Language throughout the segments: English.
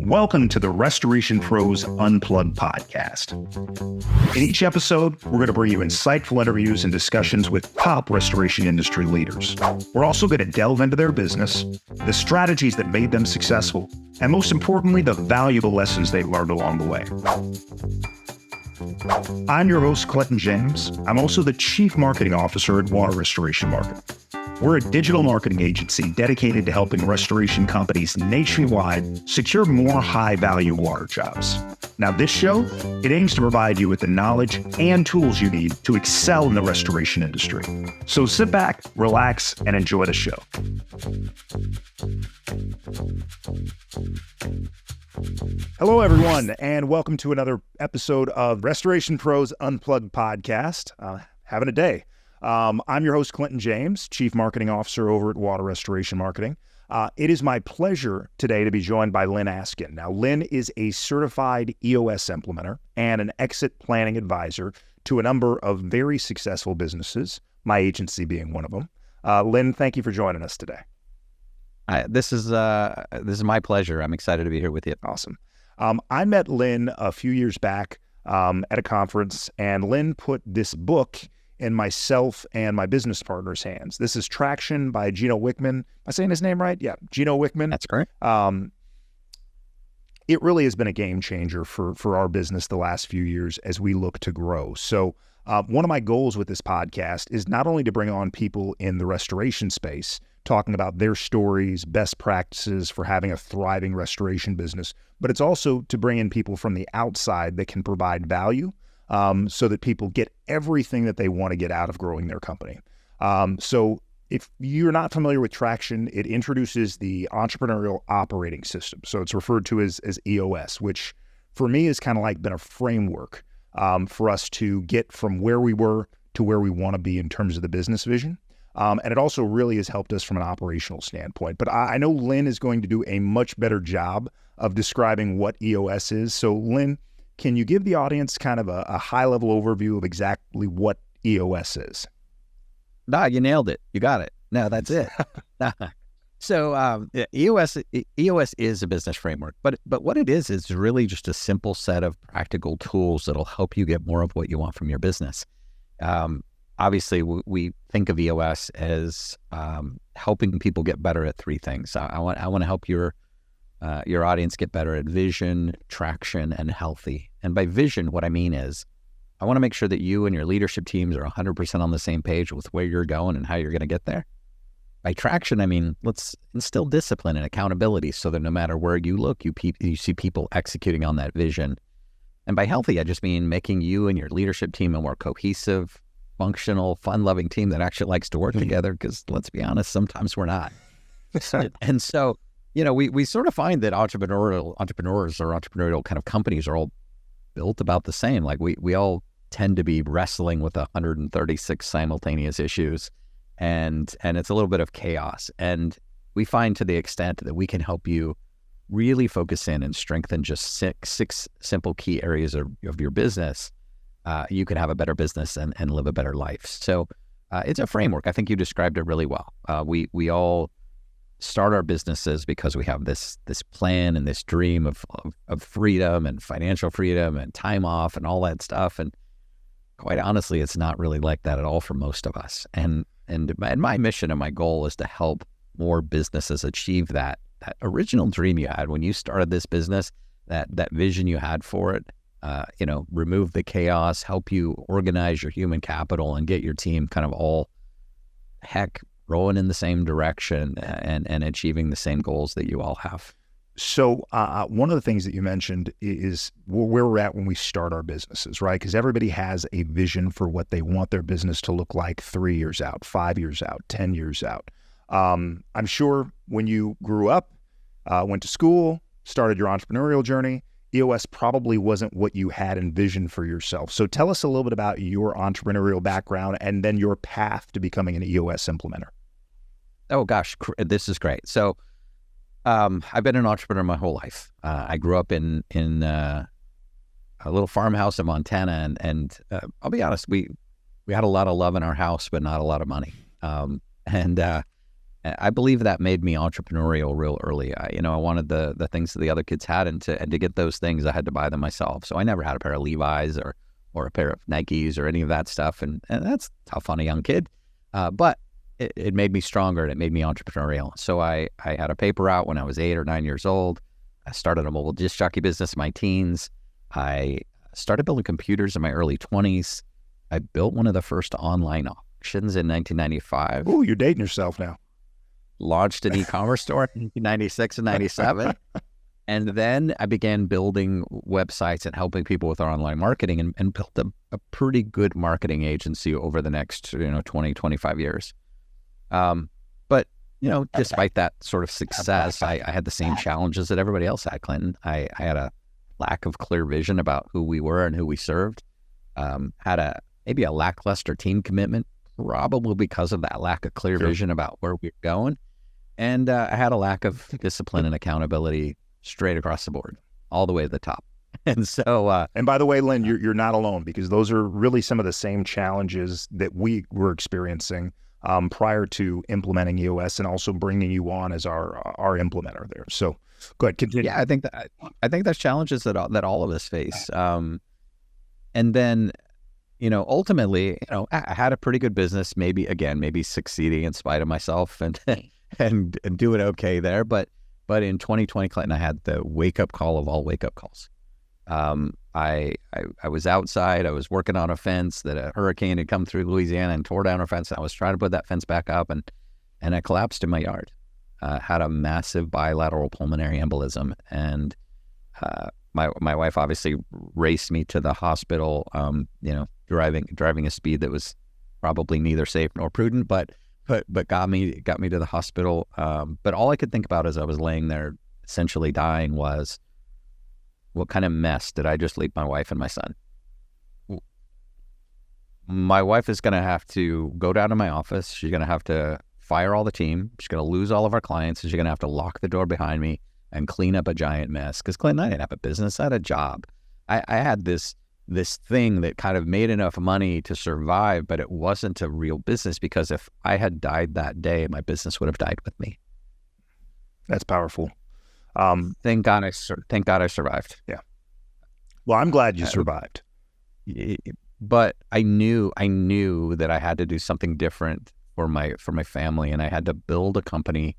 Welcome to the Restoration Pros Unplugged podcast. In each episode, we're going to bring you insightful interviews and discussions with top restoration industry leaders. We're also going to delve into their business, the strategies that made them successful, and most importantly, the valuable lessons they've learned along the way. I'm your host, Clinton James. I'm also the Chief Marketing Officer at Water Restoration Marketing. We're a digital marketing agency dedicated to helping restoration companies nationwide secure more high-value water jobs. Now, this show, it aims to provide you with the knowledge and tools you need to excel in the restoration industry. So sit back, relax, and enjoy the show. Hello, everyone, and welcome to another episode of Restoration Pros Unplugged podcast. Having a day. I'm your host, Clinton James, Chief Marketing Officer over at Water Restoration Marketing. It is my pleasure today to be joined by Lyn Askin. Now, Lyn is a certified EOS Implementer and an exit planning advisor to a number of very successful businesses, my agency being one of them. Lyn, thank you for joining us today. This is my pleasure. I'm excited to be here with you. Awesome. I met Lyn a few years back at a conference, and Lyn put this book in myself and my business partner's hands. This is Traction by Gino Wickman. Am I saying his name right? Yeah, Gino Wickman. That's correct. It really has been a game changer for our business the last few years as we look to grow. So one of my goals with this podcast is not only to bring on people in the restoration space, talking about their stories, best practices for having a thriving restoration business, but it's also to bring in people from the outside that can provide value so that people get everything that they want to get out of growing their company. So if you're not familiar with Traction, it introduces the Entrepreneurial Operating System. So it's referred to as EOS, which for me has kind of like been a framework for us to get from where we were to where we want to be in terms of the business vision. And it also really has helped us from an operational standpoint. But I know Lyn is going to do a much better job of describing what EOS is. So Lyn, can you give the audience kind of a high-level overview of exactly what EOS is? Nah, you nailed it. You got it. No, that's it. So EOS is a business framework, but what it is really just a simple set of practical tools that'll help you get more of what you want from your business. Obviously, we think of EOS as helping people get better at three things. I want to help your audience get better at vision, traction, and healthy. And by vision, what I mean is I want to make sure that you and your leadership teams are 100% on the same page with where you're going and how you're going to get there. By traction, I mean, let's instill discipline and accountability so that no matter where you look, you see people executing on that vision. And by healthy, I just mean making you and your leadership team a more cohesive, functional, fun-loving team that actually likes to work together, because let's be honest, sometimes we're not. And so, we sort of find that entrepreneurs or entrepreneurial kind of companies are all built about the same. Like we all tend to be wrestling with 136 simultaneous issues, and it's a little bit of chaos. And we find, to the extent that we can help you really focus in and strengthen just six simple key areas of your business, you can have a better business and live a better life. So it's a framework. I think you described it really well. We all start our businesses because we have this plan and this dream of freedom and financial freedom and time off and all that stuff. And quite honestly, it's not really like that at all for most of us. And my mission and my goal is to help more businesses achieve that original dream you had when you started this business, that vision you had for it. Remove the chaos, help you organize your human capital and get your team kind of all rowing in the same direction and achieving the same goals that you all have. So one of the things that you mentioned is where we're at when we start our businesses, right? Because everybody has a vision for what they want their business to look like 3 years out, 5 years out, 10 years out. I'm sure when you grew up, went to school, started your entrepreneurial journey, EOS probably wasn't what you had envisioned for yourself. So tell us a little bit about your entrepreneurial background and then your path to becoming an EOS implementer. Oh gosh, this is great. So I've been an entrepreneur my whole life. I grew up in a little farmhouse in Montana, and I'll be honest, we had a lot of love in our house, but not a lot of money. And I believe that made me entrepreneurial real early. I wanted the things that the other kids had, and to get those things, I had to buy them myself. So I never had a pair of Levi's or a pair of Nikes or any of that stuff, and that's tough on a young kid. But it made me stronger, and it made me entrepreneurial. So I had a paper out when I was 8 or 9 years old. I started a mobile disc jockey business in my teens. I started building computers in my early 20s. I built one of the first online auctions in 1995. Ooh, you're dating yourself now. Launched an e-commerce store in 1996 and 97. And then I began building websites and helping people with our online marketing, and built a pretty good marketing agency over the next 20, 25 years. But despite that sort of success, I had the same challenges that everybody else had, Clinton. I had a lack of clear vision about who we were and who we served. Had maybe a lackluster team commitment, probably because of that lack of clear vision about where we were going. And I had a lack of discipline and accountability straight across the board, all the way to the top. And so, and by the way, Lyn, you're not alone, because those are really some of the same challenges that we were experiencing prior to implementing EOS, and also bringing you on as our implementer there. So, go ahead, continue. Yeah, I think that's challenges that all of us face. And then, ultimately, I had a pretty good business, maybe succeeding in spite of myself, and doing okay there. But in 2020, Clinton, I had the wake up call of all wake up calls. I was outside. I was working on a fence that a hurricane had come through Louisiana and tore down our fence. I was trying to put that fence back up, and I collapsed in my yard. Had a massive bilateral pulmonary embolism, and my wife obviously raced me to the hospital. Driving a speed that was probably neither safe nor prudent, but got me to the hospital. But all I could think about as I was laying there, essentially dying, was, what kind of mess did I just leave my wife and my son? My wife is going to have to go down to my office. She's going to have to fire all the team. She's going to lose all of our clients, and she's going to have to lock the door behind me and clean up a giant mess. Because, Clinton, I didn't have a business. I had a job. I had this thing that kind of made enough money to survive, but it wasn't a real business, because if I had died that day, my business would have died with me. That's powerful. Thank God I survived. Yeah. Well, I'm glad you survived. But I knew that I had to do something different for my family, and I had to build a company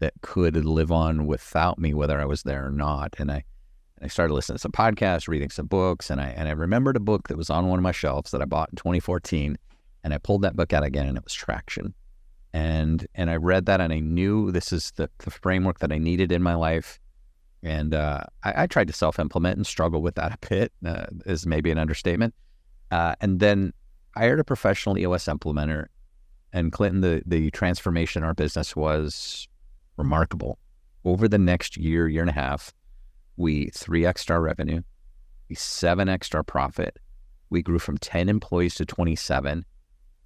that could live on without me, whether I was there or not. And I started listening to some podcasts, reading some books, and I remembered a book that was on one of my shelves that I bought in 2014, and I pulled that book out again, and it was Traction. And I read that, and I knew this is the framework that I needed in my life. And I tried to self-implement and struggle with that a bit, is maybe an understatement. And then I hired a professional EOS implementer, and Clinton, the transformation in our business was remarkable. Over the next year and a half, we 3x'd our revenue, we 7x'd our profit, we grew from 10 employees to 27.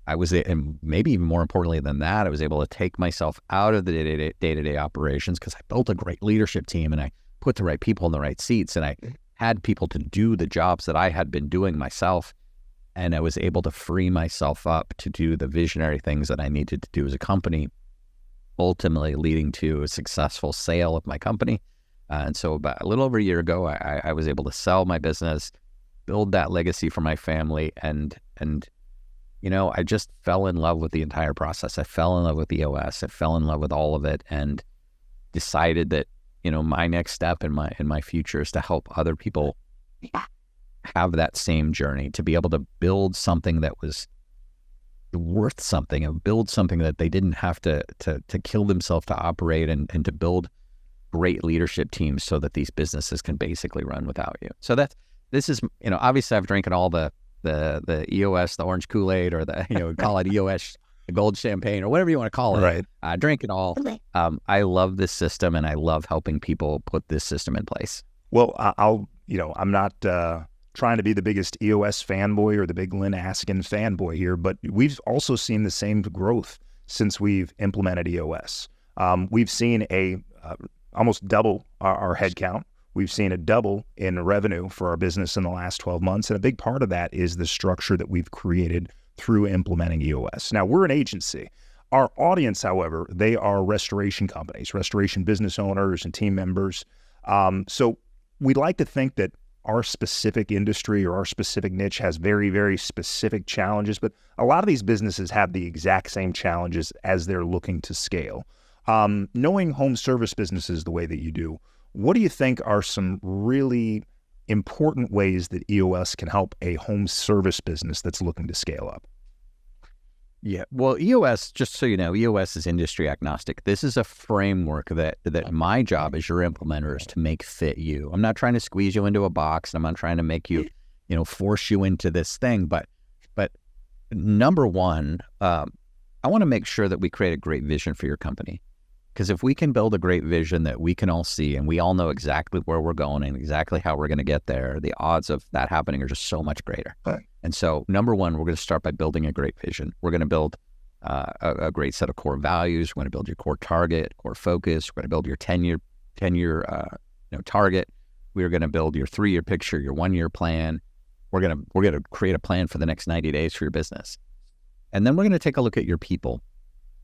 And maybe even more importantly than that, I was able to take myself out of the day-to-day operations, because I built a great leadership team, and I put the right people in the right seats, and I had people to do the jobs that I had been doing myself. And I was able to free myself up to do the visionary things that I needed to do as a company, ultimately leading to a successful sale of my company. And so about a little over a year ago, I was able to sell my business, build that legacy for my family, and I just fell in love with the entire process. I fell in love with EOS. I fell in love with all of it, and decided that, my next step in my future is to help other people have that same journey, to be able to build something that was worth something, and build something that they didn't have to kill themselves to operate, and to build great leadership teams so that these businesses can basically run without you. So this is, obviously I've drank all the EOS, the orange Kool-Aid, or the, call it EOS, the gold champagne, or whatever you want to call it. Right. I drink it all. I love this system, and I love helping people put this system in place. Well, I'm not trying to be the biggest EOS fanboy or the big Lyn Askin fanboy here, but we've also seen the same growth since we've implemented EOS. We've seen almost double our headcount. We've seen a double in revenue for our business in the last 12 months. And a big part of that is the structure that we've created through implementing EOS. Now, we're an agency. Our audience, however, they are restoration companies, restoration business owners and team members. So we'd like to think that our specific industry or our specific niche has very, very specific challenges, but a lot of these businesses have the exact same challenges as they're looking to scale. Knowing home service businesses the way that you do, what do you think are some really important ways that EOS can help a home service business that's looking to scale up? Yeah, well, EOS, just so you know, EOS is industry agnostic. This is a framework that my job as your implementer is to make fit you. I'm not trying to squeeze you into a box, and I'm not trying to make you, force you into this thing. But number one, I want to make sure that we create a great vision for your company. Because if we can build a great vision that we can all see and we all know exactly where we're going and exactly how we're going to get there, the odds of that happening are just so much greater. Right. And so, number one, we're going to start by building a great vision. We're going to build a great set of core values. We're going to build your core target, core focus. We're going to build your 10-year target. We're going to build your 3-year picture, your 1-year plan. We're going to create a plan for the next 90 days for your business. And then we're going to take a look at your people.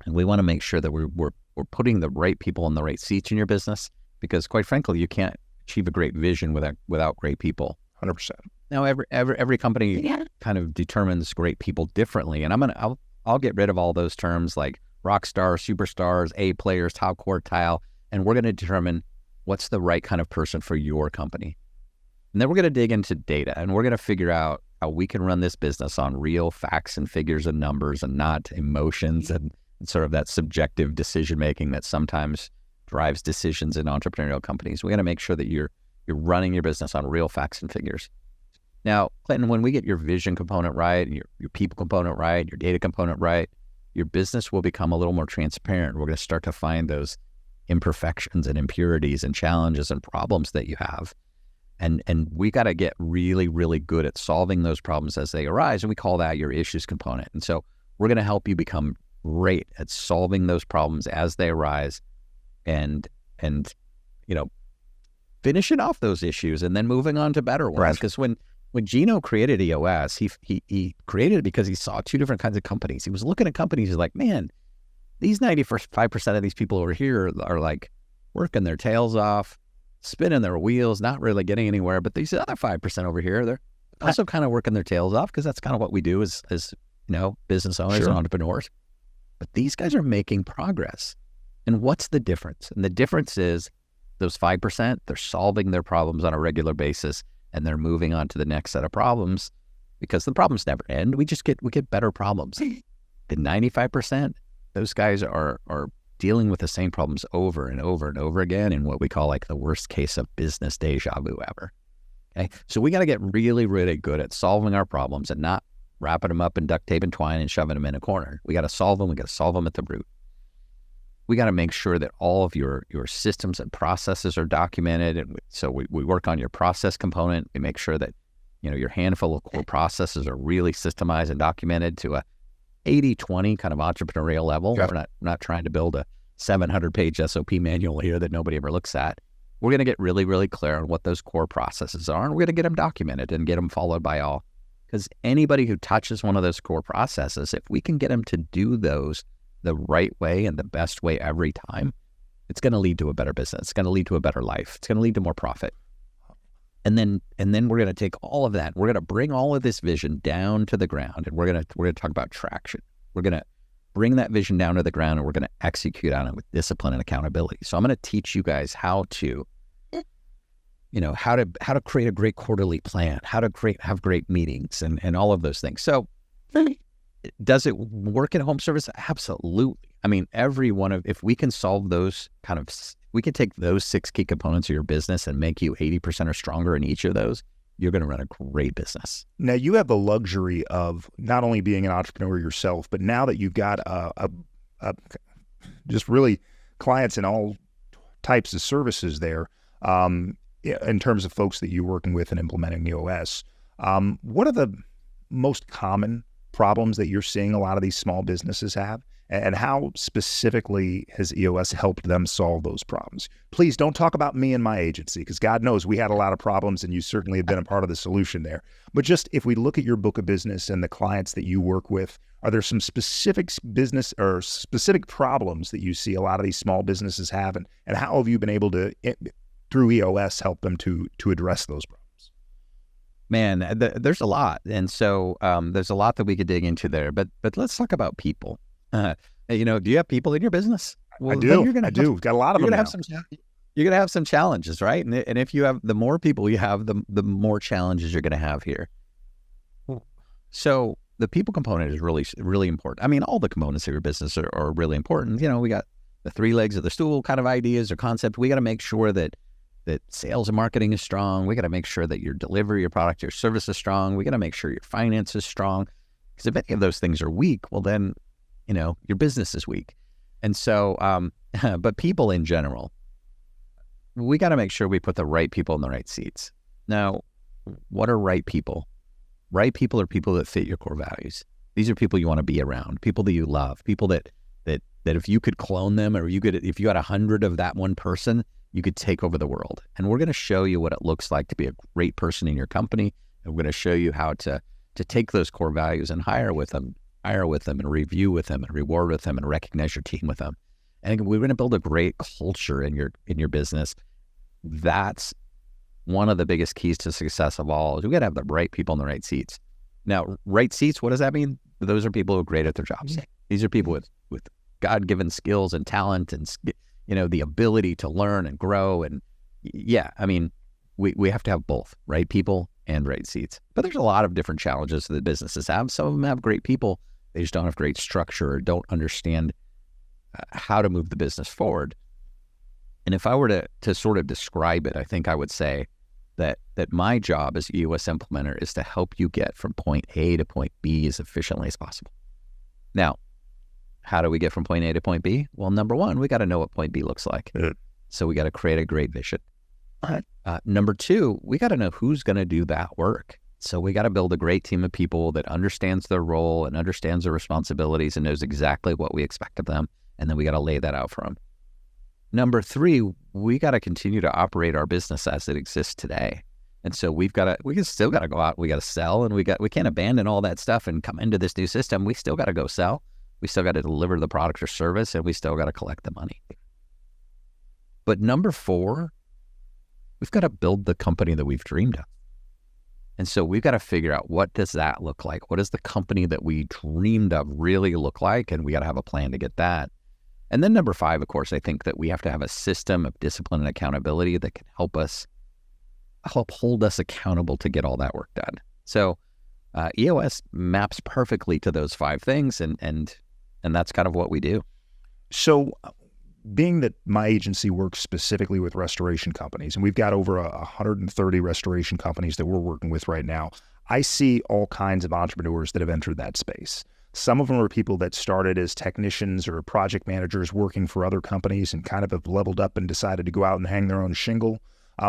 And we want to make sure that we're putting the right people in the right seats in your business, because quite frankly, you can't achieve a great vision without great people. 100%. Now, every company kind of determines great people differently, and I'll get rid of all those terms like rock stars, superstars, A players, top quartile, and we're going to determine what's the right kind of person for your company. And then we're going to dig into data, and we're going to figure out how we can run this business on real facts and figures and numbers, and not emotions and sort of that subjective decision-making that sometimes drives decisions in entrepreneurial companies. We got to make sure that you're running your business on real facts and figures. Now, Clinton, when we get your vision component right, and your people component right, your data component right, your business will become a little more transparent. We're going to start to find those imperfections and impurities and challenges and problems that you have. And we got to get really, really good at solving those problems as they arise. And we call that your issues component. And so we're going to help you become great at solving those problems as they arise, and finishing off those issues and then moving on to better ones. Because when Gino created EOS, he created it because he saw two different kinds of companies. He was looking at companies, he's like, man, these 95% of these people over here are like working their tails off, spinning their wheels, not really getting anywhere. But these other 5% over here, they're also kind of working their tails off, because that's kind of what we do as business owners and entrepreneurs. But these guys are making progress. And what's the difference? And the difference is those 5%, they're solving their problems on a regular basis, and they're moving on to the next set of problems, because the problems never end. We get better problems. The 95%, those guys are dealing with the same problems over and over and over again in what we call like the worst case of business deja vu ever. Okay. So we got to get really, really good at solving our problems and not wrapping them up in duct tape and twine and shoving them in a corner. We got to solve them. We got to solve them at the root. We got to make sure that all of your systems and processes are documented. And so we work on your process component. We make sure that, your handful of core processes are really systemized and documented to a 80-20 kind of entrepreneurial level. Yep. We're not trying to build a 700-page SOP manual here that nobody ever looks at. We're going to get really, really clear on what those core processes are, and we're going to get them documented and get them followed by all. Because anybody who touches one of those core processes, if we can get them to do those the right way and the best way every time, it's going to lead to a better business. It's going to lead to a better life. It's going to lead to more profit. And then we're going to take all of that. We're going to bring all of this vision down to the ground, and we're going to talk about traction. We're going to bring that vision down to the ground, and we're going to execute on it with discipline and accountability. So I'm going to teach you guys how to create a great quarterly plan, how to have great meetings, and all of those things. So does it work in home service? Absolutely. I mean, if we can solve those we can take those 6 key components of your business and make you 80% or stronger in each of those, you're going to run a great business. Now, you have the luxury of not only being an entrepreneur yourself, but now that you've got just really clients in all types of services there, in terms of folks that you're working with and implementing EOS, what are the most common problems that you're seeing a lot of these small businesses have? and how specifically has EOS helped them solve those problems? Please don't talk about me and my agency, because God knows we had a lot of problems and you certainly have been a part of the solution there. But just if we look at your book of business and the clients that you work with, are there some specific business or specific problems that you see a lot of these small businesses have, and how have you been able to, through EOS, help them to address those problems? Man, there's a lot. And so there's a lot that we could dig into there, but let's talk about people. Do you have people in your business? Well, I do. We've got a lot of them now. You're going to have some challenges, right? And if you have, the more people you have, the more challenges you're going to have here. So the people component is really, really important. I mean, all the components of your business are really important. We got the three legs of the stool kind of ideas or concept. We got to make sure that sales and marketing is strong. We got to make sure that your delivery, your product, your service is strong. We got to make sure your finance is strong. Because if any of those things are weak, well then, your business is weak. And so, but people in general, we got to make sure we put the right people in the right seats. Now, what are right people? Right people are people that fit your core values. These are people you want to be around, people that you love, people that if you could clone them, or if you had 100 of that one person, you could take over the world. And we're going to show you what it looks like to be a great person in your company. And we're going to show you how to take those core values and hire with them and review with them and reward with them and recognize your team with them. And we're going to build a great culture in your business. That's one of the biggest keys to success of all, is we got to have the right people in the right seats. Now, right seats, what does that mean? Those are people who are great at their jobs. These are people with God-given skills and talent and the ability to learn and grow. And we have to have both right people and right seats. But there's a lot of different challenges that businesses have. Some of them have great people. They just don't have great structure or don't understand how to move the business forward. And if I were to sort of describe it, I think I would say that my job as EOS Implementer is to help you get from point A to point B as efficiently as possible. Now, how do we get from point A to point B? Well, number one, we got to know what point B looks like. So we got to create a great vision. Number two, we got to know who's going to do that work. So we got to build a great team of people that understands their role and understands their responsibilities and knows exactly what we expect of them. And then we got to lay that out for them. Number three, we got to continue to operate our business as it exists today. And so we still got to go out, we got to sell, and we can't abandon all that stuff and come into this new system. We still got to go sell. We still got to deliver the product or service, and we still got to collect the money. But number four, we've got to build the company that we've dreamed of. And so we've got to figure out, what does that look like? What does the company that we dreamed of really look like? And we got to have a plan to get that. And then number five, of course, I think that we have to have a system of discipline and accountability that can help hold us accountable to get all that work done. So EOS maps perfectly to those five things, and that's kind of what we do. So being that my agency works specifically with restoration companies, and we've got over 130 restoration companies that we're working with right now, I see all kinds of entrepreneurs that have entered that space. Some of them are people that started as technicians or project managers working for other companies and kind of have leveled up and decided to go out and hang their own shingle.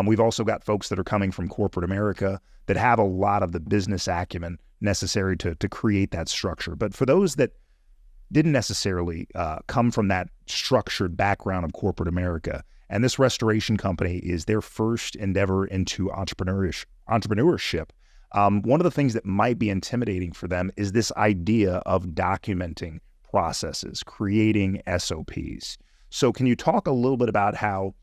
We've also got folks that are coming from corporate America that have a lot of the business acumen necessary to create that structure. But for those that didn't necessarily come from that structured background of corporate America, and this restoration company is their first endeavor into entrepreneurship, one of the things that might be intimidating for them is this idea of documenting processes, creating SOPs. So can you talk a little bit about how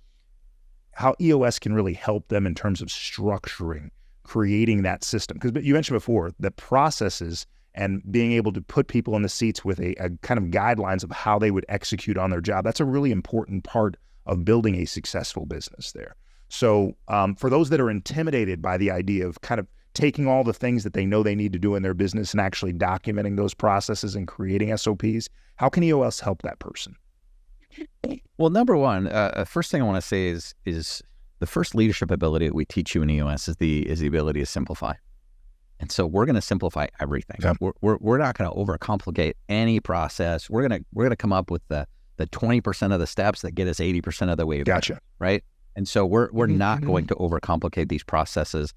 EOS can really help them in terms of structuring, creating that system? Because you mentioned before the processes and being able to put people in the seats with a kind of guidelines of how they would execute on their job. That's a really important part of building a successful business there. So for those that are intimidated by the idea of kind of taking all the things that they know they need to do in their business and actually documenting those processes and creating SOPs, how can EOS help that person? Well, number one, first thing I want to say is the first leadership ability that we teach you in EOS is the ability to simplify. And so we're going to simplify everything. Okay. We're not going to overcomplicate any process. We're going to come up with the 20% of the steps that get us 80% of the way. Gotcha. Right. And so we're not going to overcomplicate these processes.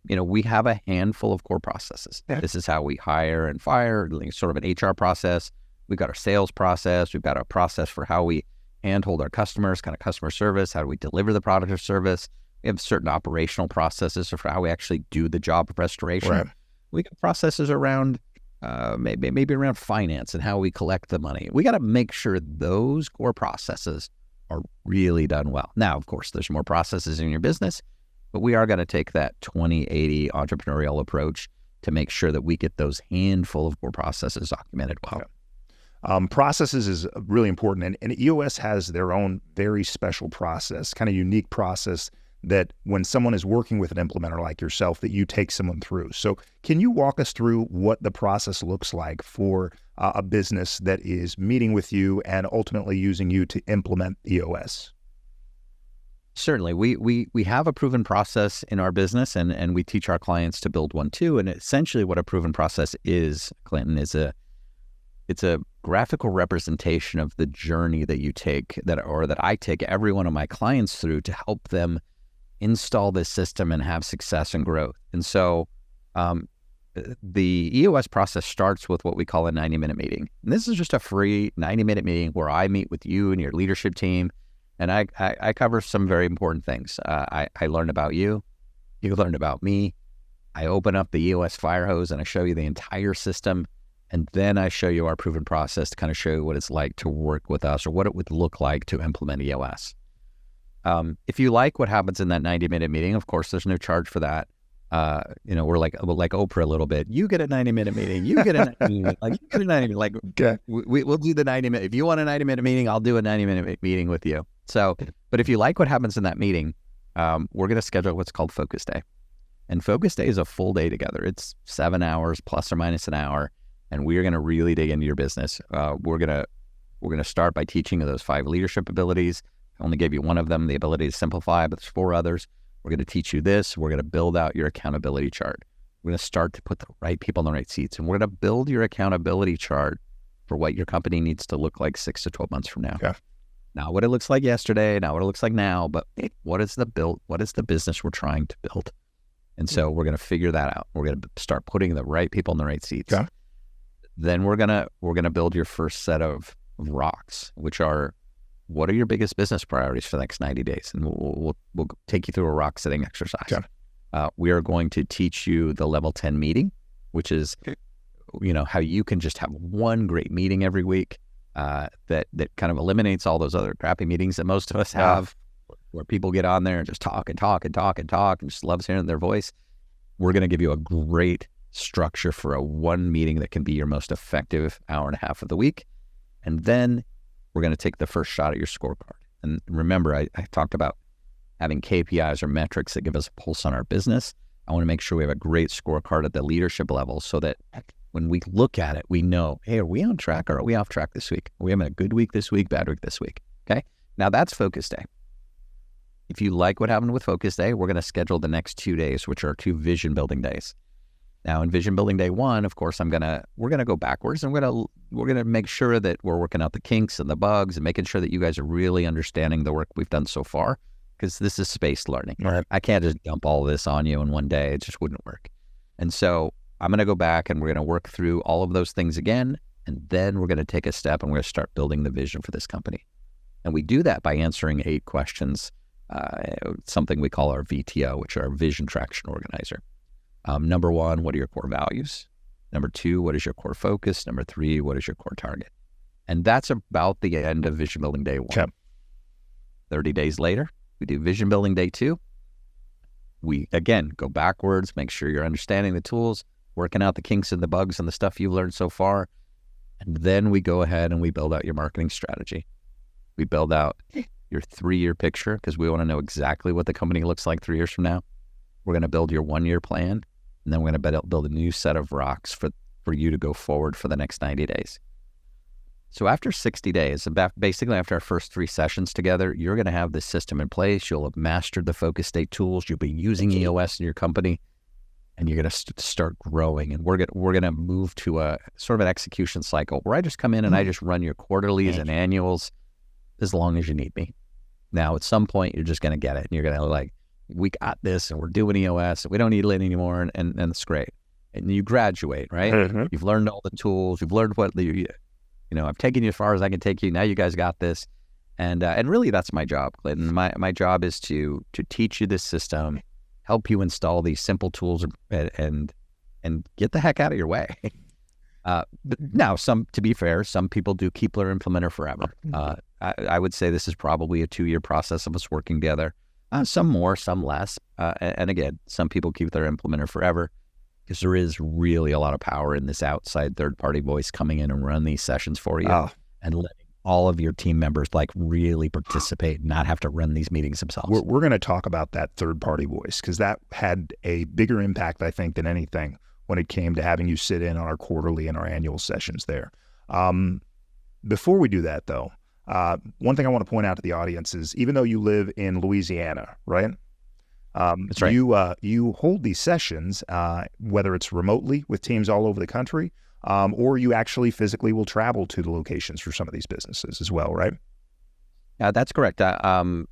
We have a handful of core processes. Yeah. This is how we hire and fire, like sort of an HR process. We've got our sales process. We've got a process for how we handhold our customers, kind of customer service. How do we deliver the product or service? We have certain operational processes for how we actually do the job of restoration. Right. We got processes around maybe around finance and how we collect the money. We got to make sure those core processes are really done well. Now, of course, there's more processes in your business, but we are going to take that 20/80 entrepreneurial approach to make sure that we get those handful of core processes documented well. Processes is really important, and EOS has their own very special process, kind of unique process that when someone is working with an implementer like yourself, that you take someone through. So can you walk us through what the process looks like for a business that is meeting with you and ultimately using you to implement EOS? Certainly. We have a proven process in our business, and we teach our clients to build one too. And essentially what a proven process is, Clinton, is it's a graphical representation of the journey that you take, that I take every one of my clients through to help them install this system and have success and growth. And so the EOS process starts with what we call a 90-minute meeting. And this is just a free 90-minute meeting where I meet with you and your leadership team, and I cover some very important things. I learn about you, you learn about me. I open up the EOS fire hose and I show you the entire system, and then I show you our proven process to kind of show you what it's like to work with us, or what it would look like to implement EOS. If you like what happens in that 90-minute meeting, of course, there's no charge for that. We're like Oprah a little bit. You get a 90-minute meeting. You get a 90-minute like you get a 90-minute. Like, okay, we'll do the 90-minute. If you want a 90-minute meeting, I'll do a 90-minute meeting with you. So, but if you like what happens in that meeting, we're going to schedule what's called Focus Day. And Focus Day is a full day together. It's 7 hours plus or minus an hour, and we're going to really dig into your business. We're going to start by teaching you those 5 leadership abilities. I only gave you one of them, the ability to simplify, but there's 4 others. We're going to teach you this. We're going to build out your accountability chart. We're going to start to put the right people in the right seats, and we're going to build your accountability chart for what your company needs to look like 6 to 12 months from now. Yeah. Not what it looks like yesterday, not what it looks like now, but what is the business we're trying to build? And so we're going to figure that out. We're going to start putting the right people in the right seats. Yeah. Then we're going to build your first set of rocks, which are, what are your biggest business priorities for the next 90 days? And we'll take you through a rock setting exercise. Yeah. We are going to teach you the level 10 meeting, which is, how you can just have one great meeting every week that kind of eliminates all those other crappy meetings that most of us have, where people get on there and just talk and talk and talk and talk and just loves hearing their voice. We're going to give you a great structure for a one meeting that can be your most effective hour and a half of the week. And then we're going to take the first shot at your scorecard. And remember, I talked about having KPIs or metrics that give us a pulse on our business. I want to make sure we have a great scorecard at the leadership level so that when we look at it, we know, hey, are we on track or are we off track this week? Are we having a good week this week, bad week this week? Okay. Now that's Focus Day. If you like what happened with Focus Day, we're going to schedule the next 2 days, which are 2 vision building days. Now in vision building day 1, of course, we're going to go backwards, and we're going to make sure that we're working out the kinks and the bugs and making sure that you guys are really understanding the work we've done so far, because this is spaced learning. Right. I can't just dump all of this on you in one day. It just wouldn't work. And so I'm going to go back and we're going to work through all of those things again. And then we're going to take a step and we're going to start building the vision for this company. And we do that by answering 8 questions, something we call our VTO, which are our Vision Traction Organizer. Number 1, what are your core values? Number 2, what is your core focus? Number 3, what is your core target? And that's about the end of vision building day 1. Okay. 30 days later, we do vision building day 2. We, again, go backwards, make sure you're understanding the tools, working out the kinks and the bugs and the stuff you've learned so far. And then we go ahead and we build out your marketing strategy. We build out your 3-year picture, because we want to know exactly what the company looks like 3 years from now. We're going to build your 1-year plan, and then we're going to build a new set of rocks for you to go forward for the next 90 days. So after 60 days, basically after our first 3 sessions together, you're going to have this system in place. You'll have mastered the Focus Day tools. You'll be using EOS in your company, and you're going to start growing. And we're going to move to a sort of an execution cycle where I just come in and I just run your quarterlies and annuals as long as you need me. Now, at some point, you're just going to get it, and you're going to like, we got this, and we're doing EOS, and we don't need Lyn anymore, and it's great. And you graduate, right? Mm-hmm. You've learned all the tools. You've learned what I've taken you as far as I can take you. Now you guys got this. And really that's my job, Clinton. My job is to teach you this system, help you install these simple tools and get the heck out of your way. But now, to be fair, some people do keep their implementer forever. I would say this is probably a 2-year process of us working together. Some more, some less. And again, some people keep their implementer forever because there is really a lot of power in this outside third-party voice coming in and run these sessions for you and letting all of your team members really participate, not have to run these meetings themselves. We're going to talk about that third-party voice because that had a bigger impact, I think, than anything when it came to having you sit in on our quarterly and our annual sessions there. Before we do that, though, one thing I want to point out to the audience is even though you live in Louisiana, right? That's right. You hold these sessions, whether it's remotely with teams all over the country, or you actually physically will travel to the locations for some of these businesses as well, right? That's correct. Of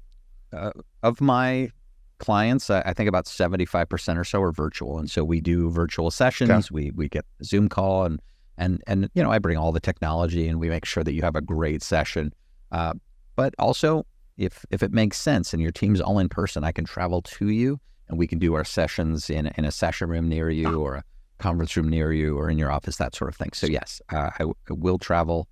my clients, I think about 75% or so are virtual. And so we do virtual sessions. Okay. We get a Zoom call and I bring all the technology and we make sure that you have a great session. But also if it makes sense and your team's all in person, I can travel to you and we can do our sessions in a session room near you or a conference room near you or in your office, that sort of thing. So yes, I will travel,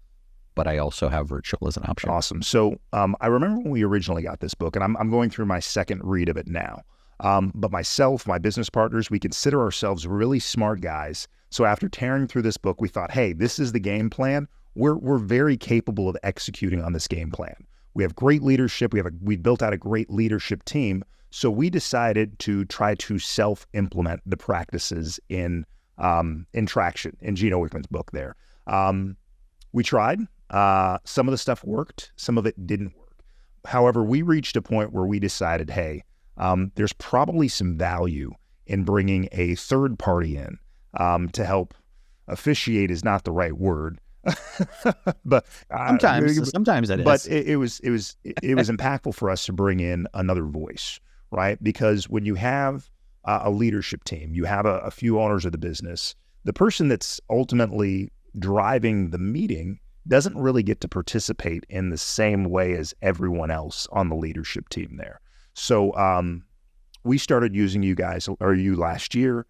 but I also have virtual as an option. Awesome. So I remember when we originally got this book, and I'm going through my second read of it now. But myself, my business partners, we consider ourselves really smart guys. So after tearing through this book, we thought, hey, this is the game plan. We're very capable of executing on this game plan. We have great leadership. We built out a great leadership team. So we decided to try to self-implement the practices in Traction, in Gino Wickman's book there. We tried. Some of the stuff worked. Some of it didn't work. However, we reached a point where we decided, hey, there's probably some value in bringing a third party in to help. Officiate is not the right word. But sometimes it is. But it was impactful for us to bring in another voice, right? Because when you have a leadership team, you have a few owners of the business, the person that's ultimately driving the meeting doesn't really get to participate in the same way as everyone else on the leadership team there. So we started using you last year.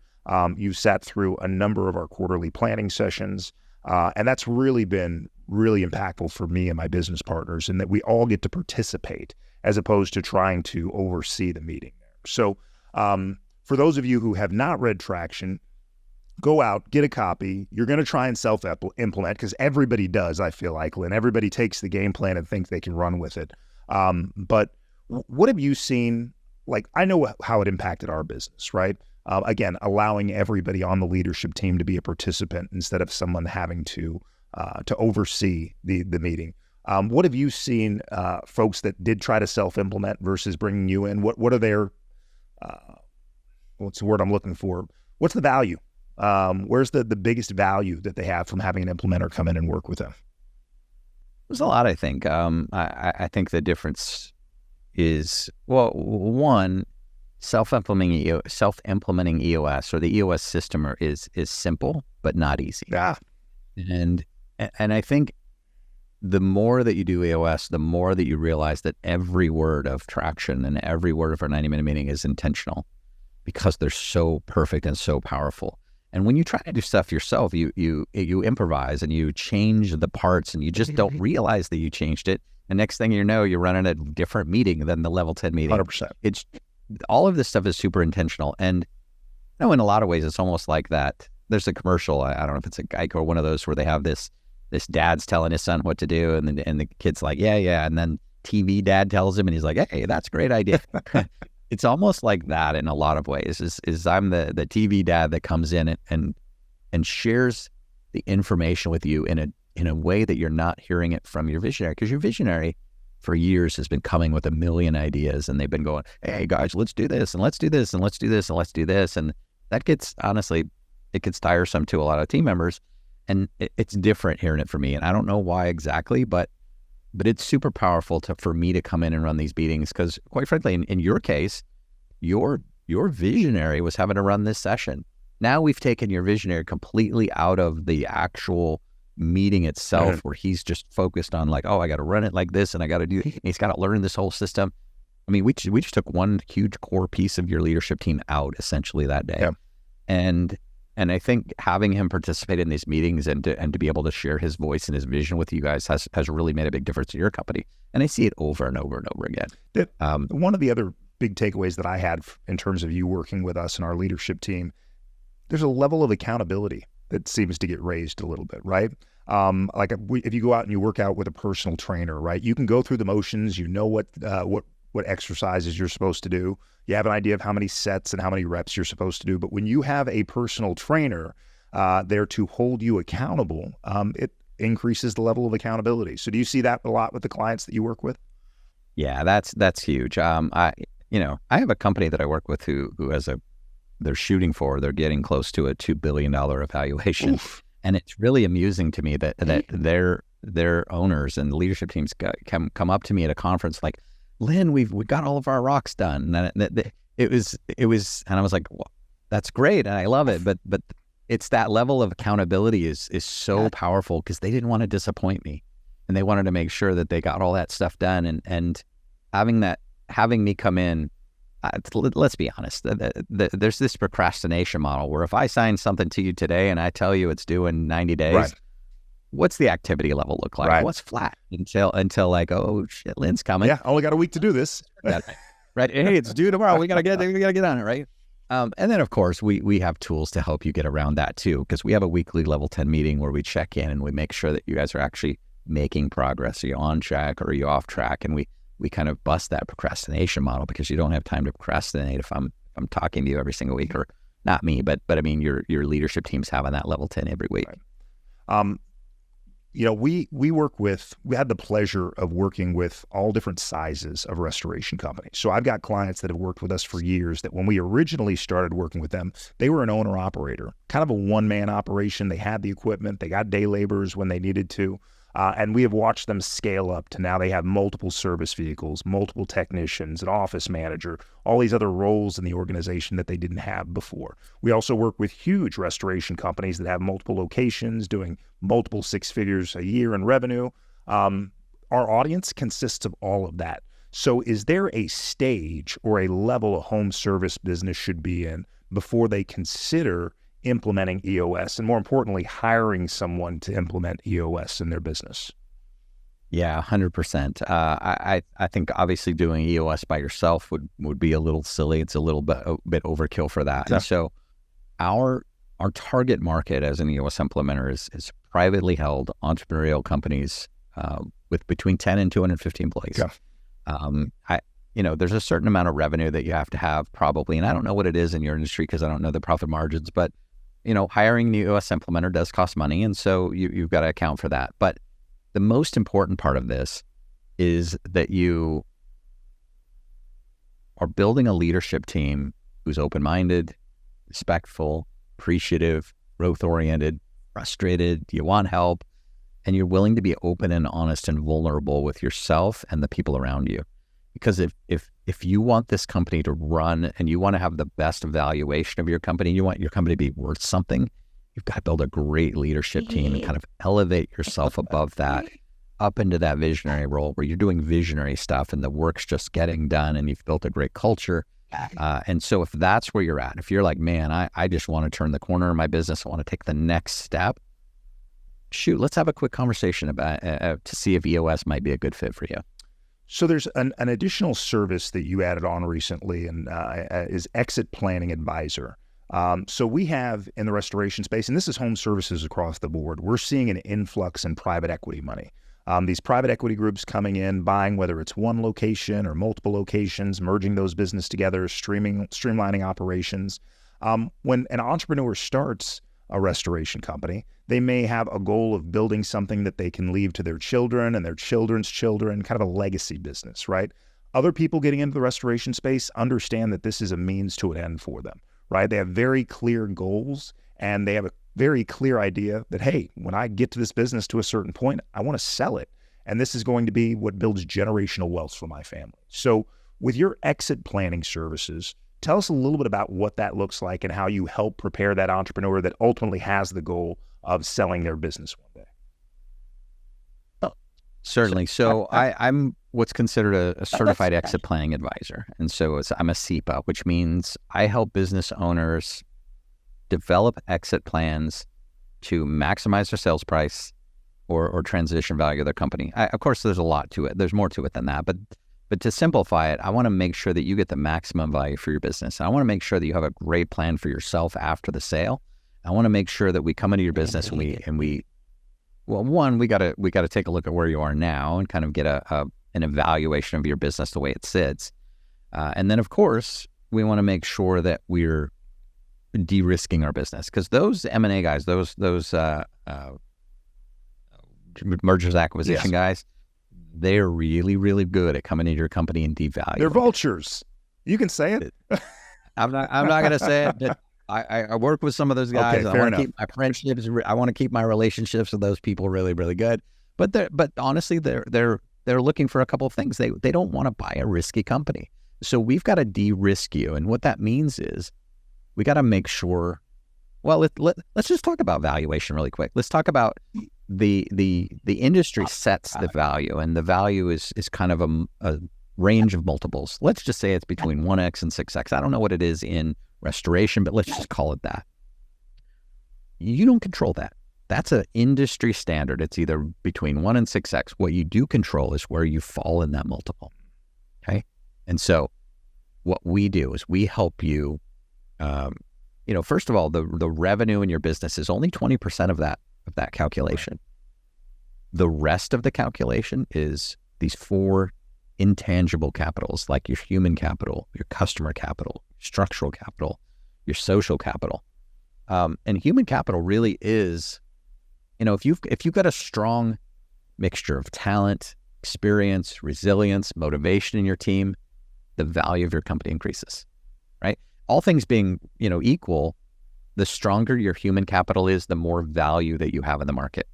You sat through a number of our quarterly planning sessions. And that's really been really impactful for me and my business partners in that we all get to participate as opposed to trying to oversee the meeting there. So for those of you who have not read Traction, go out, get a copy. You're going to try and self-implement because everybody does, I feel like, Lyn. Everybody takes the game plan and thinks they can run with it. But what have you seen? Like, I know how it impacted our business, right? Again, allowing everybody on the leadership team to be a participant instead of someone having to oversee the meeting. What have you seen folks that did try to self-implement versus bringing you in? What are their, what's the word I'm looking for? What's the value? Where's the biggest value that they have from having an implementer come in and work with them? There's a lot, I think. I think the difference is, well, one, self-implementing EOS or the EOS system is simple, but not easy. Yeah. And I think the more that you do EOS, the more that you realize that every word of Traction and every word of our 90-minute meeting is intentional because they're so perfect and so powerful. And when you try to do stuff yourself, you improvise and you change the parts and you just don't realize that you changed it. And next thing you know, you're running a different meeting than the level 10 meeting. 100%. It's all of this stuff is super intentional. And in a lot of ways, it's almost like that. There's a commercial. I don't know if it's a Geico or one of those where they have this dad's telling his son what to do. And the kid's like, yeah. And then TV dad tells him and he's like, hey, that's a great idea. It's almost like that in a lot of ways is I'm the TV dad that comes in and shares the information with you in a way that you're not hearing it from your visionary, because your visionary for years has been coming with a million ideas and they've been going, hey guys, let's do this and let's do this and let's do this and let's do this. And that gets, honestly, it gets tiresome to a lot of team members. And it's different hearing it from me. And I don't know why exactly, but it's super powerful for me to come in and run these meetings because, quite frankly, in your case, your visionary was having to run this session. Now we've taken your visionary completely out of the actual meeting itself where he's just focused on like, oh, I got to run it like this and I got to do it. He's got to learn this whole system. I mean, we just took one huge core piece of your leadership team out essentially that day. And I think having him participate in these meetings and to be able to share his voice and his vision with you guys has really made a big difference in your company. And I see it over and over and over again. One of the other big takeaways that I had in terms of you working with us and our leadership team, there's a level of accountability that seems to get raised a little bit, right? Like if you go out and you work out with a personal trainer, right? You can go through the motions, you know what exercises you're supposed to do. You have an idea of how many sets and how many reps you're supposed to do. But when you have a personal trainer there to hold you accountable, it increases the level of accountability. So do you see that a lot with the clients that you work with? Yeah, that's huge. I have a company that I work with who they're getting close to a $2 billion evaluation. Oof. And it's really amusing to me that their owners and leadership teams come up to me at a conference like, Lyn, we got all of our rocks done. And it was, and I was like, well, that's great. And I love it. But it's that level of accountability is so powerful because they didn't want to disappoint me and they wanted to make sure that they got all that stuff done. And having me come in, let's be honest, there's this procrastination model where if I sign something to you today and I tell you it's due in 90 days, what's the activity level look like? What's flat until like, oh shit, Lyn's coming. Yeah, only got a week to do this. Right. Hey, it's due tomorrow. We gotta get on it, right? And then of course we have tools to help you get around that too, because we have a weekly level 10 meeting where we check in and we make sure that you guys are actually making progress. Are you on track or are you off track? And we kind of bust that procrastination model because you don't have time to procrastinate if I'm talking to you every single week, or not me, but I mean your leadership team's having that level 10 every week. Right. We had the pleasure of working with all different sizes of restoration companies. So I've got clients that have worked with us for years that when we originally started working with them, they were an owner operator, kind of a one-man operation. They had the equipment, they got day laborers when they needed to. And we have watched them scale up to now they have multiple service vehicles, multiple technicians, an office manager, all these other roles in the organization that they didn't have before. We also work with huge restoration companies that have multiple locations, doing multiple six figures a year in revenue. Our audience consists of all of that. So is there a stage or a level a home service business should be in before they consider implementing EOS, and more importantly, hiring someone to implement EOS in their business? Yeah, 100%. I think obviously doing EOS by yourself would be a little silly. It's a little bit overkill for that. Yeah. And so our target market as an EOS implementer is privately held entrepreneurial companies with between 10 and 250 employees. Yeah. There's a certain amount of revenue that you have to have probably, and I don't know what it is in your industry because I don't know the profit margins, but hiring an EOS implementer does cost money. And so you've got to account for that. But the most important part of this is that you are building a leadership team who's open-minded, respectful, appreciative, growth-oriented, frustrated, you want help, and you're willing to be open and honest and vulnerable with yourself and the people around you. Because if you want this company to run and you want to have the best evaluation of your company, you want your company to be worth something, you've got to build a great leadership team and kind of elevate yourself above that, up into that visionary role where you're doing visionary stuff and the work's just getting done and you've built a great culture. And so if that's where you're at, if you're like, man, I just want to turn the corner in my business, I want to take the next step, shoot, let's have a quick conversation about to see if EOS might be a good fit for you. So there's an additional service that you added on recently, and is Exit Planning Advisor. So we have in the restoration space, and this is home services across the board, we're seeing an influx in private equity money. These private equity groups coming in, buying whether it's one location or multiple locations, merging those business together, streamlining operations. When an entrepreneur starts a restoration company, they may have a goal of building something that they can leave to their children and their children's children, kind of a legacy business, right? Other people getting into the restoration space understand that this is a means to an end for them, right? They have very clear goals and they have a very clear idea that, hey, when I get to this business to a certain point, I want to sell it. And this is going to be what builds generational wealth for my family. So with your exit planning services, tell us a little bit about what that looks like and how you help prepare that entrepreneur that ultimately has the goal of selling their business one day. Certainly. So I'm what's considered a certified exit planning advisor. And so I'm a CEPA, which means I help business owners develop exit plans to maximize their sales price or transition value of their company. Of course, there's a lot to it. There's more to it than that. But to simplify it, I want to make sure that you get the maximum value for your business. I want to make sure that you have a great plan for yourself after the sale. I want to make sure that we come into your business and we got to take a look at where you are now and kind of get an evaluation of your business the way it sits. And then, of course, we want to make sure that we're de-risking our business, because those M&A guys, those mergers acquisition guys, they're really, really good at coming into your company and devaluing. They're vultures. You can say it. I'm not going to say it. But I work with some of those guys. Okay, I want to keep my friendships. I want to keep my relationships with those people really, really good. But honestly, they're looking for a couple of things. They don't want to buy a risky company. So we've got to de-risk you, and what that means is we got to make sure. Well, let's just talk about valuation really quick. Let's talk about the industry sets the value, and the value is kind of a range of multiples. Let's just say it's between 1x and 6x. I don't know what it is in restoration, but let's just call it that. You don't control that. That's an industry standard. It's either between 1 and 6x. What you do control is where you fall in that multiple. Okay. And so what we do is we help you, first of all, the revenue in your business is only 20% of that calculation. The rest of the calculation is these 4 intangible capitals, like your human capital, your customer capital, structural capital, your social capital. And human capital really is, if you've got a strong mixture of talent, experience, resilience, motivation in your team, the value of your company increases, right? All things being, equal, the stronger your human capital is, the more value that you have in the market.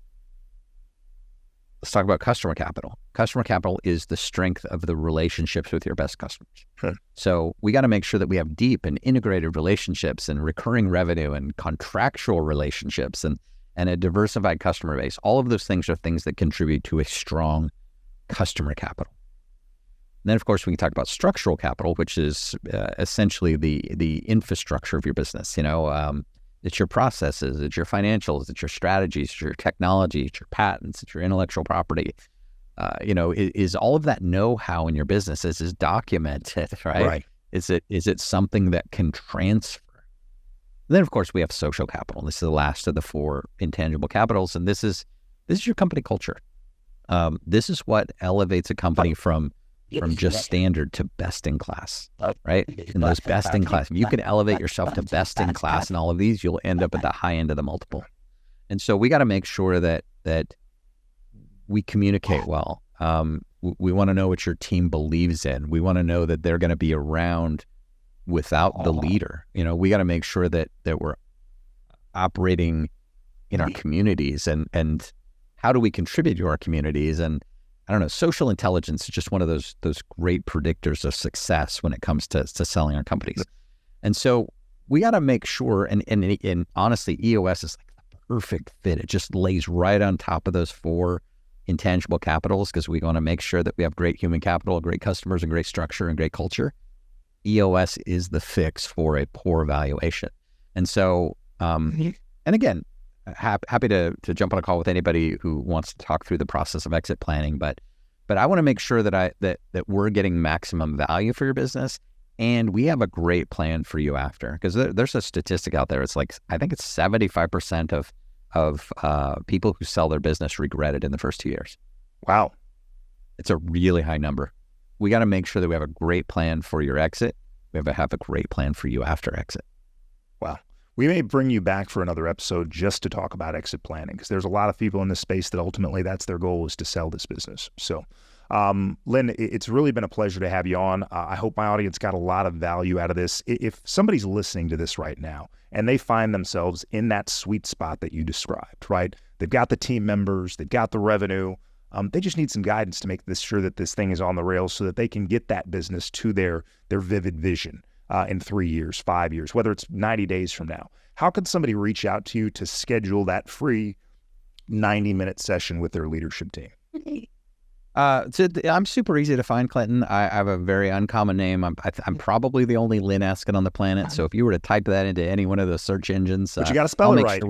Let's talk about customer capital. Customer capital is the strength of the relationships with your best customers. Sure. So we got to make sure that we have deep and integrated relationships and recurring revenue and contractual relationships and a diversified customer base. All of those things are things that contribute to a strong customer capital. And then, of course, we can talk about structural capital, which is essentially the infrastructure of your business. It's your processes, it's your financials, it's your strategies, it's your technology, it's your patents, it's your intellectual property. Is all of that know-how in your business is documented, right? Right. Is it something that can transfer? And then, of course, we have social capital. This is the last of the 4 intangible capitals, and this is your company culture. This is what elevates a company from just standard to best in class, right? And those best in class, if you can elevate yourself to best in class in all of these, you'll end up at the high end of the multiple. And so we got to make sure that we communicate well. We want to know what your team believes in. We want to know that they're going to be around without the leader. We got to make sure that we're operating in our communities and how do we contribute to our communities? And I don't know, social intelligence is just one of those great predictors of success when it comes to selling our companies. And so we got to make sure, and honestly, EOS is like the perfect fit. It just lays right on top of those 4 intangible capitals, because we want to make sure that we have great human capital, great customers, and great structure and great culture. EOS is the fix for a poor valuation. And so, and again, happy to jump on a call with anybody who wants to talk through the process of exit planning, but I want to make sure that we're getting maximum value for your business, and we have a great plan for you after. Because there's a statistic out there. It's like, I think it's 75% of people who sell their business regret it in the first 2 years. Wow, it's a really high number. We got to make sure that we have a great plan for your exit. We have a great plan for you after exit. Wow. We may bring you back for another episode just to talk about exit planning, because there's a lot of people in this space that ultimately that's their goal, is to sell this business. So, Lyn, it's really been a pleasure to have you on. I hope my audience got a lot of value out of this. If somebody's listening to this right now and they find themselves in that sweet spot that you described, right? They've got the team members, they've got the revenue. They just need some guidance to make sure that this thing is on the rails so that they can get that business to their vivid vision. In 3 years, 5 years, whether it's 90 days from now. How could somebody reach out to you to schedule that free 90-minute session with their leadership team? I'm super easy to find, Clinton. I have a very uncommon name. I'm probably the only Lyn Askin on the planet. So if you were to type that into any one of those search engines, but you got to spell it right.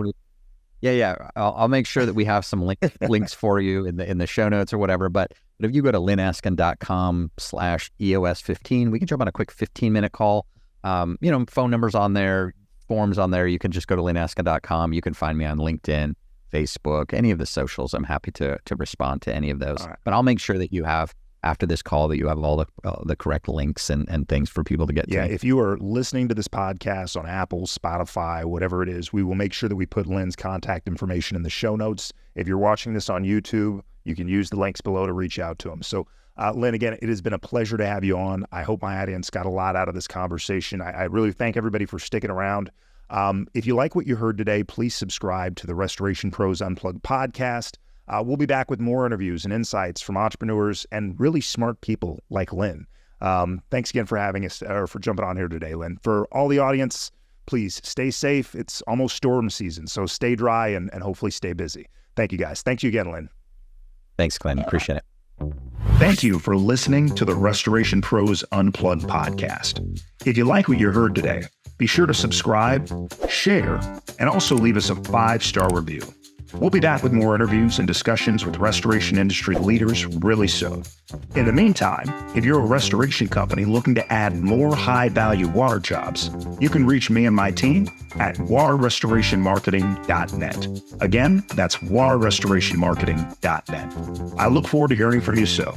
I'll make sure that we have some links for you in the show notes or whatever. But if you go to lynaskin.com/EOS15, we can jump on a quick 15-minute call. Phone numbers on there, forms on there. You can just go to lynaskin.com. You can find me on LinkedIn, Facebook, any of the socials. I'm happy to respond to any of those. Right. But I'll make sure that you have, after this call, that you have all the correct links and things for people to get to. Yeah, if you are listening to this podcast on Apple, Spotify, whatever it is, we will make sure that we put Lyn's contact information in the show notes. If you're watching this on YouTube, you can use the links below to reach out to him. So, Lyn, again, it has been a pleasure to have you on. I hope my audience got a lot out of this conversation. I really thank everybody for sticking around. If you like what you heard today, please subscribe to the Restoration Pros Unplugged podcast. We'll be back with more interviews and insights from entrepreneurs and really smart people like Lyn. Thanks again for having us, or for jumping on here today, Lyn. For all the audience, please stay safe. It's almost storm season, so stay dry and hopefully stay busy. Thank you, guys. Thank you again, Lyn. Thanks, Clinton. Appreciate it. Thank you for listening to the Restoration Pros Unplugged podcast. If you like what you heard today, be sure to subscribe, share, and also leave us a 5-star review. We'll be back with more interviews and discussions with restoration industry leaders really soon. In the meantime, if you're a restoration company looking to add more high-value water jobs, you can reach me and my team at waterrestorationmarketing.net. Again, that's waterrestorationmarketing.net. I look forward to hearing from you soon.